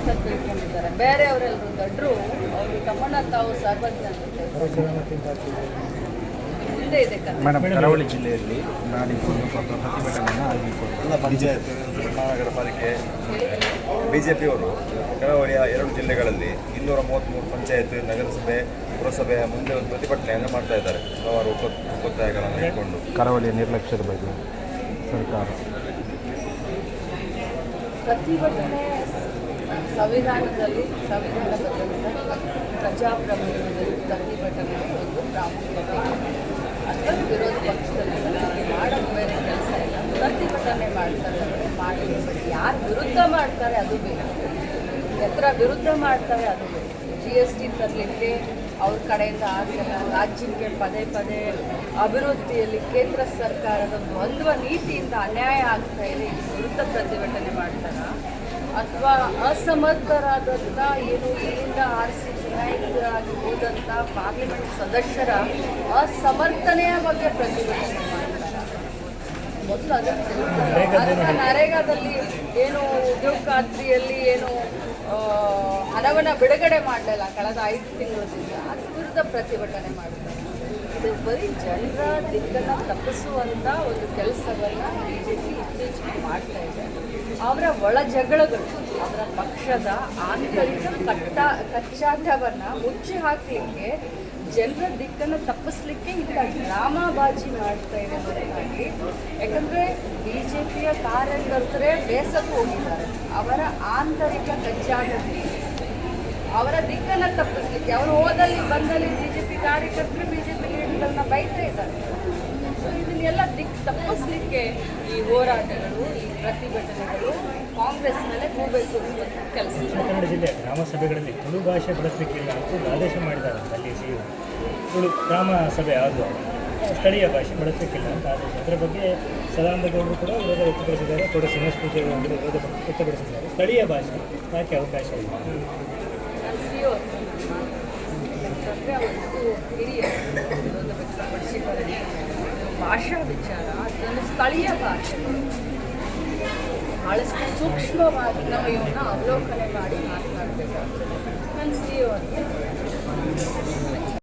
ಅಂತ ತಿಳ್ಕೊಂಡಿದ್ದಾರೆ. ಬೇರೆಯವರೆಲ್ಲರೂ ದಡ್ರು, ಅವರು ತಮ್ಮನ್ನ ತಾವು ಸರ್ವಜ್ಞತೆ ಮುಂದೆ ಇದೆ ಕಥೆ. ಮೇಡಮ್, ಕರಾವಳಿ ಜಿಲ್ಲೆಯಲ್ಲಿ ನಾಡಿದ್ದು ಪ್ರತಿಭಟನೆಯನ್ನು ಆಗಿತ್ತು. ಪಂಚಾಯತ್ ಮಹಾನಗರ ಪಾಲಿಕೆ ಬಿಜೆಪಿಯವರು ಕರಾವಳಿಯ 2 ಜಿಲ್ಲೆಗಳಲ್ಲಿ 233 ಪಂಚಾಯತ್, ನಗರಸಭೆ, ಪುರಸಭೆಯ ಮುಂದೆ ಒಂದು ಪ್ರತಿಭಟನೆಯನ್ನು ಮಾಡ್ತಾ ಇದ್ದಾರೆ. ಹಲವಾರು ಒತ್ತಾಯಗಳನ್ನು ಇಟ್ಕೊಂಡು ಕರಾವಳಿಯ ನಿರ್ಲಕ್ಷ್ಯದ ಬಗ್ಗೆ ಸರ್ಕಾರ ಪ್ರತಿಭಟನೆ ಸಂವಿಧಾನದಲ್ಲಿ ಸಂವಿಧಾನಬದ್ಧವಾದ ಪ್ರಜಾಪ್ರಭುತ್ವದಲ್ಲಿ ಪ್ರತಿಭಟನೆ ಒಂದು ಪ್ರಾಮುಖ್ಯತೆ ಅಥವಾ ವಿರೋಧ ಪಕ್ಷದಲ್ಲಿ ಮಾಡೋದು ಬೇರೆ ಕೆಲಸ ಇಲ್ಲ. ಪ್ರತಿಭಟನೆ ಮಾಡ್ತಾರೆ ಅಂದರೆ ಮಾಡಿ, ಬಟ್ ಯಾರು ವಿರುದ್ಧ ಮಾಡ್ತಾರೆ ಅದು ಬೇಕು. ಎತ್ತರ ವಿರುದ್ಧ ಮಾಡ್ತಾರೆ ಅದು ಬೇಕು. GST ತರಲಿಕ್ಕೆ ಅವ್ರ ಕಡೆಯಿಂದ ಆಗಲಿಲ್ಲ, ರಾಜ್ಯಕ್ಕೆ ಪದೇ ಪದೇ ಅಭಿವೃದ್ಧಿಯಲ್ಲಿ ಕೇಂದ್ರ ಸರ್ಕಾರದ ದ್ವಂದ್ವ ನೀತಿಯಿಂದ ಅನ್ಯಾಯ ಆಗ್ತಾ ಇದೆ, ಇದು ವಿರುದ್ಧ ಪ್ರತಿಭಟನೆ ಮಾಡ್ತಾರ ಅಥವಾ ಅಸಮರ್ಥರಾದಂಥ ಏನು ಇಲ್ಲಿಂದ ಆರಿಸಿ ಚುನಾಯಿತರಾಗಿ ಹೋದಂಥ ಪಾರ್ಲಿಮೆಂಟ್ ಸದಸ್ಯರ ಅಸಮರ್ಥನೆಯ ಬಗ್ಗೆ ಪ್ರತಿಭಟನೆ ಮಾಡ್ತಾರೆ. ಮೊದಲು ಅದನ್ನು ನರೇಗಾದಲ್ಲಿ ಏನು ಉದ್ಯೋಗ ಖಾತ್ರಿಯಲ್ಲಿ ಏನು ಹಣವನ್ನು ಬಿಡುಗಡೆ ಮಾಡಲಿಲ್ಲ ಕಳೆದ 5 ತಿಂಗಳಿಂದ, ಅದ್ರ ವಿರುದ್ಧ ಪ್ರತಿಭಟನೆ ಮಾಡ್ತಾರೆ. ಇದು ಬರೀ ಜನರ ದಿಕ್ಕನ್ನು ತಪ್ಪಿಸುವಂಥ ಒಂದು ಕೆಲಸವನ್ನು BJP ಇತ್ತೀಚೆಗೆ ಮಾಡ್ತಾ ಇದೆ. ಅವರ ಒಳ ಜಗಳಗಳು, ಅವರ ಪಕ್ಷದ ಆಂತರಿಕ ಕಚ್ಚಾಟವನ್ನು ಮುಚ್ಚಿ ಹಾಕಲಿಕ್ಕೆ, ಜನರ ದಿಕ್ಕನ್ನು ತಪ್ಪಿಸ್ಲಿಕ್ಕೆ ಇಂಥ ಡ್ರಾಮಾಬಾಜಿ ಮಾಡ್ತಾ ಇದೆ ಹೊರತಾಗಿ. ಯಾಕಂದರೆ BJPಯ ಕಾರ್ಯಕರ್ತರೇ ಬೇಸತ್ತು ಹೋಗಿದ್ದಾರೆ ಅವರ ಆಂತರಿಕ ಕಚ್ಚಾಟಕ್ಕೆ, ಅವರ ದಿಕ್ಕನ್ನು ತಪ್ಪಿಸ್ಲಿಕ್ಕೆ. ಅವರು ಹೋದಲ್ಲಿ ಬಂದಲ್ಲಿ BJP ಕಾರ್ಯಕರ್ತರು BJP ಲೀಡರ್ಗಳನ್ನ ಬೈತಾ ಇದ್ದಾರೆ. ಸೊ ಇದನ್ನೆಲ್ಲ ತಪ್ಪಿಸ್ಲಿಕ್ಕೆ ಈ ಹೋರಾಟಗಳು, ಈ ಪ್ರತಿಭಟನೆಗಳು ಕಾಂಗ್ರೆಸ್ ಮೇಲೆ ಹೋಗಬೇಕು ಕೆಲಸ. ಕನ್ನಡ ಜಿಲ್ಲೆಯ ಗ್ರಾಮ ಸಭೆಗಳಲ್ಲಿ ತುಳು ಭಾಷೆ ಬಳಸಲಿಕ್ಕಿಲ್ಲ ಅಂತ ಆದೇಶ ಮಾಡಿದ್ದಾರೆ. ಅಲ್ಲಿ ಸಿಇಒ ತುಳು ಗ್ರಾಮ ಸಭೆ ಆಗುವ ಸ್ಥಳೀಯ ಭಾಷೆ ಬಳಸಲಿಕ್ಕಿಲ್ಲ ಅಂತ ಆದೇಶ. ಅದರ ಬಗ್ಗೆ ಸದಾನಂದ ಗೌಡರು ಕೂಡ ವಿರೋಧ ವ್ಯಕ್ತಪಡಿಸಿದ್ದಾರೆ. ಕೂಡ ಶ್ರೀನಿವಾಸ ಪೂಜಾರಿ ವಿರೋಧ ವ್ಯಕ್ತಪಡಿಸಿದ್ದಾರೆ. ಸ್ಥಳೀಯ ಭಾಷೆ ಯಾಕೆ ಅವಕಾಶ ಇಲ್ಲ? ನಾನು ಸಿಇಒ ಅವತ್ತು ಹಿರಿಯ ವಿರೋಧ ವ್ಯಕ್ತಪಡಿಸಿದ್ದಾರೆ. ಭಾಷಾ ವಿಚಾರ, ಅದನ್ನು ಸ್ಥಳೀಯ ಭಾಷೆಗಳು ಬಹಳಷ್ಟು ಸೂಕ್ಷ್ಮವಾಗಿ ನಾವು ಇವನ್ನ ಅವಲೋಕನೆ ಮಾಡಿ ಮಾತನಾಡಬೇಕಾಗ್ತದೆ. ನಾನು ಸಿಇಒ